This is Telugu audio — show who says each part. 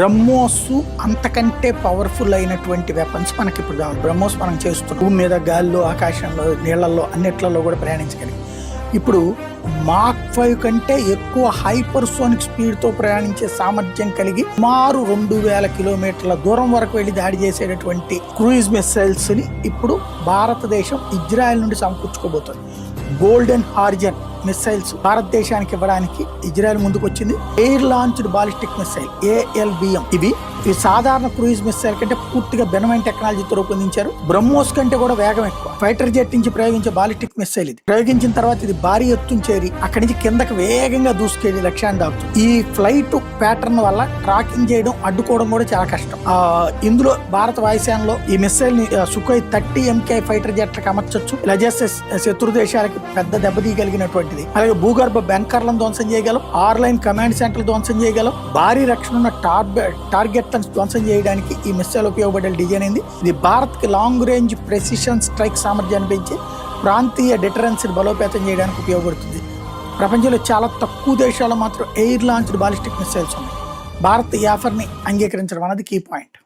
Speaker 1: బ్రహ్మోస్ అంతకంటే పవర్ఫుల్ అయినటువంటి వెపన్స్ మనకి ఇప్పుడు బ్రహ్మోస్ మనం చేస్తున్నాం. భూమి మీద, గాల్లో, ఆకాశంలో, నీళ్లలో అన్నిట్లలో కూడా ప్రయాణించగలిగి ఇప్పుడు మాక్ 5 కంటే ఎక్కువ హైపర్సోనిక్ స్పీడ్తో ప్రయాణించే సామర్థ్యం కలిగి సుమారు 2000 కిలోమీటర్ల దూరం వరకు వెళ్ళి దాడి చేసేటటువంటి క్రూయిజ్ మిసైల్స్ ని ఇప్పుడు భారతదేశం ఇజ్రాయెల్ నుండి సమకూర్చుకోబోతుంది. గోల్డెన్ హారిజన్ మిసైల్స్ భారతదేశానికి ఇవ్వడానికి ఇజ్రాయెల్ ముందుకు వచ్చింది. Air launched ballistic missile ALBM ఇవి సాధారణ క్రూయిజ్ మిసైల్ కంటే పూర్తిగా భిన్నమైన టెక్నాలజీతో రూపొందించారు. బ్రహ్మోస్ కంటే కూడా వేగం ఎక్కువ. ఫైటర్ జెట్ నుంచి ప్రయోగించే బాలిస్టిక్ మిసైల్ ఇది. ప్రయోగించిన తర్వాత ఇది భారీ ఎత్తున చేరి అక్కడి నుంచి కిందకి వేగంగా దూసుకెళ్లి లక్ష్యాన్ని దాపుతుంది. ఈ ఫ్లైట్ ప్యాటర్న్ వల్ల ట్రాకింగ్ చేయడం, అడ్డుకోవడం కూడా చాలా కష్టం. ఇందులో భారత వాయుసేనలో ఈ మిసైల్ ని సుఖోయ్ 30 MK ఫైటర్ జెట్లకు అమర్చొచ్చు. ఇలా చేస్తే శత్రు దేశాలకి పెద్ద దెబ్బతీయగలిగినటువంటిది. అలాగే భూగర్భ బ్యాంకర్లను ధ్వంసం చేయగలం, 6 లైన్ కమాండ్ సెంటర్ ధ్వంసం చేయగలం, భారీ రక్షణ ఉన్న టార్గెట్ ధ్వంసం చేయడానికి ఈ మిసైల్ ఉపయోగపడే డిజైన్ అయింది. ఇది భారత్ కి లాంగ్ రేంజ్ ప్రెసిషన్ స్ట్రైక్ సామర్థ్యాన్ని పెంచి ప్రాంతీయ డిటరెన్స్ బలోపేతం చేయడానికి ఉపయోగపడుతుంది. ప్రపంచంలో చాలా తక్కువ దేశాల్లో మాత్రం ఎయిర్ లాంచ్డ్ బాలిస్టిక్ మిసైల్స్ ఉన్నాయి. భారత్ ఈ ఆఫర్ ని అంగీకరించడం అన్నది కీ పాయింట్.